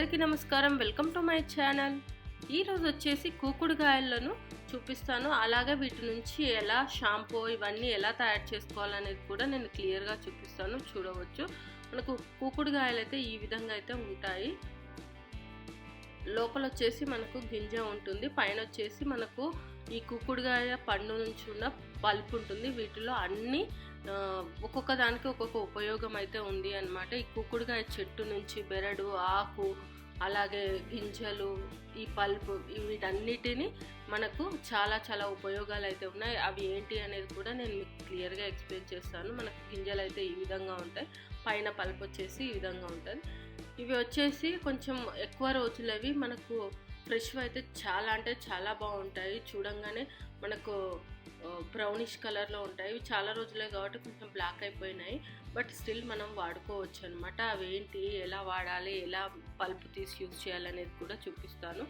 అందరికీ నమస్కారం. Welcome to my channel. ఈరోజు వచ్చేసి కూకుడుకాయలను చూపిస్తాను. అలాగే వీటి నుంచి ఎలా షాంపూ ఇవన్నీ ఎలా తయారు చేసుకోవాలనేది కూడా నేను క్లియర్గా చూపిస్తాను. చూడవచ్చు, మనకు కూకుడుకాయలు అయితే ఈ విధంగా అయితే ఉంటాయి. లోపల వచ్చేసి మనకు గింజ ఉంటుంది, పైన వచ్చేసి మనకు ఈ కూకుడుకాయ పండు నుంచి ఉన్న పల్ప్ ఉంటుంది. వీటిలో అన్ని ఒక్కొక్క దానికి ఒక్కొక్క ఉపయోగం అయితే ఉంది అన్నమాట. ఈ కూకుడుకాయ చెట్టు నుంచి బెరడు, ఆకు, అలాగే గింజలు, ఈ పల్ప్, వీటన్నిటిని మనకు చాలా చాలా ఉపయోగాలు అయితే ఉన్నాయి. అవి ఏంటి అనేది కూడా నేను మీకు క్లియర్గా ఎక్స్ప్లెయిన్ చేస్తాను. మనకు గింజలు అయితే ఈ విధంగా ఉంటాయి, పైన పల్ప్ వచ్చేసి ఈ విధంగా ఉంటుంది. ఇవి వచ్చేసి కొంచెం ఎక్కువ రోజులవి మనకు ఫ్రెష్ అయితే చాలా అంటే చాలా బాగుంటాయి. చూడంగానే మనకు బ్రౌనిష్ కలర్లో ఉంటాయి. ఇవి చాలా రోజులే కాబట్టి కొంచెం బ్లాక్ అయిపోయినాయి, బట్ స్టిల్ మనం వాడుకోవచ్చు అనమాట. అవి ఏంటి, ఎలా వాడాలి, ఎలా పల్ప్ తీసి యూజ్ చేయాలనేది కూడా చూపిస్తాను.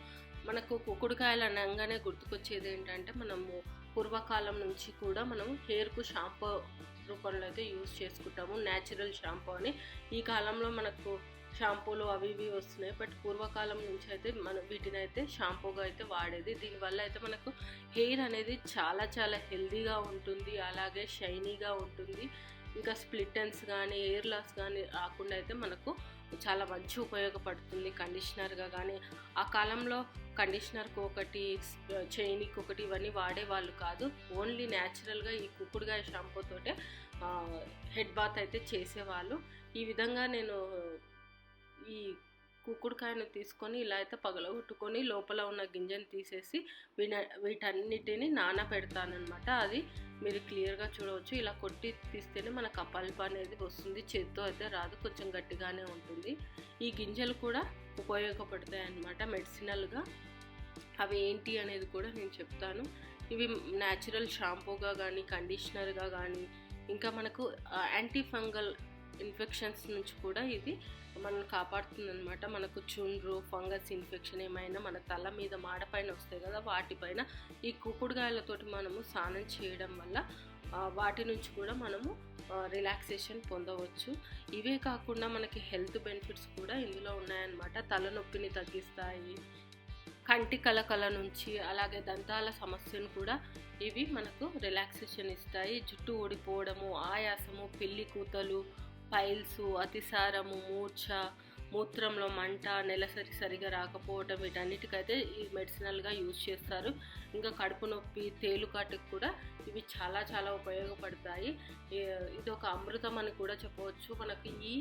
మనకు కూకుడుకాయలు అనగానే గుర్తుకొచ్చేది ఏంటంటే, మనము పూర్వకాలం నుంచి కూడా మనం హెయిర్కు షాంపూ రూపంలో అయితే యూజ్ చేసుకుంటాము, న్యాచురల్ షాంపూ అని. ఈ కాలంలో మనకు షాంపూలు అవి ఇవి వస్తున్నాయి, బట్ పూర్వకాలం నుంచి అయితే మనం వీటిని అయితే షాంపూగా అయితే వాడేది. దీనివల్ల అయితే మనకు హెయిర్ అనేది చాలా చాలా హెల్దీగా ఉంటుంది, అలాగే షైనీగా ఉంటుంది. ఇంకా స్ప్లిట్ ఎండ్స్ కానీ హెయిర్ లాస్ కానీ రాకుండా అయితే మనకు చాలా మంచి ఉపయోగపడుతుంది కండిషనర్గా. కానీ ఆ కాలంలో కండిషనర్కి ఒకటి, చైనీకి ఒకటి ఇవన్నీ వాడేవాళ్ళు కాదు. ఓన్లీ న్యాచురల్గా ఈ కూకుడుకాయ షాంపూతోటే హెడ్ బాత్ అయితే చేసేవాళ్ళు. ఈ విధంగా నేను ఈ కూకుడుకాయను తీసుకొని ఇలా అయితే పగలగొట్టుకొని లోపల ఉన్న గింజను తీసేసి వీటన్నిటిని నానబెడతానమాట. అది మీరు క్లియర్గా చూడవచ్చు. ఇలా కొట్టి తీస్తేనే మనకు ఆ పల్ప్ అనేది వస్తుంది, చేత్తో అయితే రాదు, కొంచెం గట్టిగానే ఉంటుంది. ఈ గింజలు కూడా ఉపయోగపడతాయి అన్నమాట మెడిసినల్గా. అవి ఏంటి అనేది కూడా నేను చెప్తాను. ఇవి న్యాచురల్ షాంపూగా కానీ, కండిషనర్గా కానీ, ఇంకా మనకు యాంటీ ఫంగల్ ఇన్ఫెక్షన్స్ నుంచి కూడా ఇది మనల్ని కాపాడుతుంది అనమాట. మనకు చుండ్రు, ఫంగస్ ఇన్ఫెక్షన్ ఏమైనా మన తల మీద మాడపైన వస్తాయి కదా, వాటిపైన ఈ కూకుడుకాయలతోటి మనము స్నానం చేయడం వల్ల వాటి నుంచి కూడా మనము రిలాక్సేషన్ పొందవచ్చు. ఇవే కాకుండా మనకి హెల్త్ బెనిఫిట్స్ కూడా ఇందులో ఉన్నాయన్నమాట. తలనొప్పిని తగ్గిస్తాయి, కంటి కలకల నుంచి, అలాగే దంతాల సమస్యను కూడా ఇవి మనకు రిలాక్సేషన్ ఇస్తాయి. జుట్టు ఊడిపోవడము, ఆయాసము, పిల్లి కూతలు, పైల్స్, అతిసారము, మూర్ఛ, మూత్రంలో మంట, నెలసరి సరిగా రాకపోవడం, వీటన్నిటికైతే ఈ మెడిసినల్గా యూజ్ చేస్తారు. ఇంకా కడుపు నొప్పి, తేలుకాటుకు కూడా ఇవి చాలా చాలా ఉపయోగపడతాయి. ఇది ఒక అమృతం అని కూడా చెప్పవచ్చు. మనకి ఈ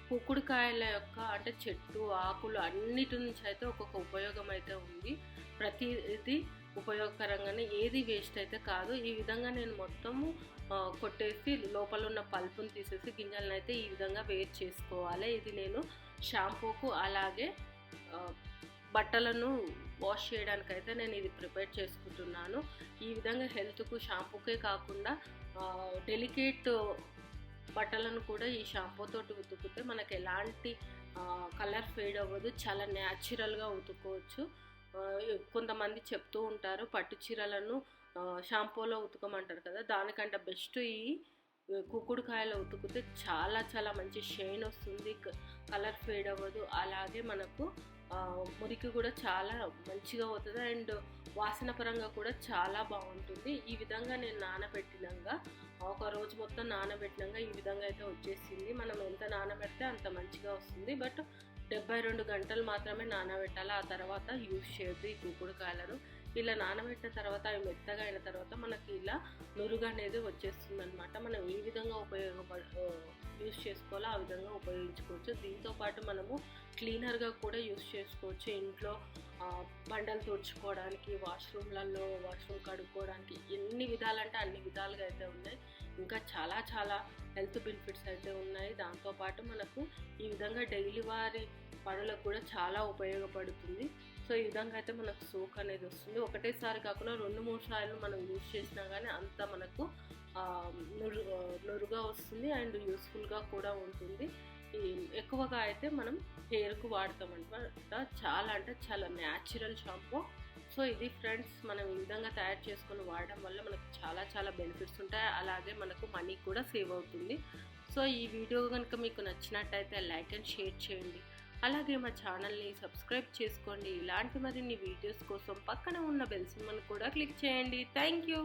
కూకుడుకాయల యొక్క అంటే చెట్టు, ఆకులు అన్నిటి నుంచి అయితే ఒక్కొక్క ఉపయోగం అయితే ఉంది. ప్రతిది ఉపయోగకరంగానే, ఏది వేస్ట్ అయితే కాదు. ఈ విధంగా నేను మొత్తము కొట్టేసి లోపల ఉన్న పల్పుని తీసేసి గింజలను అయితే ఈ విధంగా వేస్ట్ చేసుకోవాలి. ఇది నేను షాంపూకు అలాగే బట్టలను వాష్ చేయడానికైతే నేను ఇది ప్రిపేర్ చేసుకుంటున్నాను. ఈ విధంగా హెల్త్కు షాంపూకే కాకుండా డెలికేట్ బట్టలను కూడా ఈ షాంపూతోటి ఉతుకుతే మనకు ఎలాంటి కలర్ ఫేడ్ అవ్వదు, చాలా న్యాచురల్గా ఉతుకోవచ్చు. కొంతమంది చెప్తూ ఉంటారు పట్టు చీరలను షాంపూలో ఉతకమంటారు కదా, దానికంటే బెస్ట్ ఈ కూకుడుకాయలో ఉతుకుతే చాలా చాలా మంచి షైన్ వస్తుంది, కలర్ ఫేడ్ అవ్వదు, అలాగే మనకు మురికి కూడా చాలా మంచిగా అవుతుంది, అండ్ వాసన పరంగా కూడా చాలా బాగుంటుంది. ఈ విధంగా నేను నానబెట్టినాక, ఒక రోజు మొత్తం నానబెట్టినాక ఈ విధంగా అయితే వచ్చేసింది. మనం ఎంత నానబెడితే అంత మంచిగా వస్తుంది, బట్ 72 గంటలు మాత్రమే నానబెట్టాలి. ఆ తర్వాత యూజ్ చేయొద్దు ఈ కూకుడుకాయలను. ఇలా నానబెట్టిన తర్వాత అవి మెత్తగా అయిన తర్వాత మనకి ఇలా నురుగు అనేది వచ్చేస్తుంది అనమాట. మనం ఏ విధంగా యూజ్ చేసుకోవాలో ఆ విధంగా ఉపయోగించుకోవచ్చు. దీంతోపాటు మనము క్లీనర్గా కూడా యూజ్ చేసుకోవచ్చు. ఇంట్లో బండలు తుడుచుకోవడానికి, వాష్రూమ్లలో వాష్రూమ్ కడుక్కోవడానికి, ఎన్ని విధాలంటే అన్ని విధాలుగా అయితే ఉన్నాయి. ఇంకా చాలా చాలా హెల్త్ బెనిఫిట్స్ అయితే ఉన్నాయి. దాంతోపాటు మనకు ఈ విధంగా డైలీ వారి పనులకు కూడా చాలా ఉపయోగపడుతుంది. సో ఈ విధంగా అయితే మనకు సోక్ అనేది వస్తుంది. ఒకటేసారి కాకుండా 2-3 సార్లు మనం యూజ్ చేసినా కానీ అంత మనకు నురుగా వస్తుంది, అండ్ యూస్ఫుల్గా కూడా ఉంటుంది. ఎక్కువగా అయితే మనం హెయిర్కు వాడతామన్నమాట. చాలా అంటే చాలా న్యాచురల్ షాంపూ. సో ఇది ఫ్రెండ్స్, మనం ఈ విధంగా తయారు చేసుకొని వాడడం వల్ల మనకు చాలా చాలా బెనిఫిట్స్ ఉంటాయి, అలాగే మనకు మనీ కూడా సేవ్ అవుతుంది. సో ఈ వీడియో కనుక మీకు నచ్చినట్టయితే లైక్ అండ్ షేర్ చేయండి. అలాగే మా ఛానల్ని సబ్స్క్రైబ్ చేసుకోండి. ఇలాంటి మరిన్ని వీడియోస్ కోసం పక్కన ఉన్న బెల్ సింబల్ కూడా క్లిక్ చేయండి. Thank you.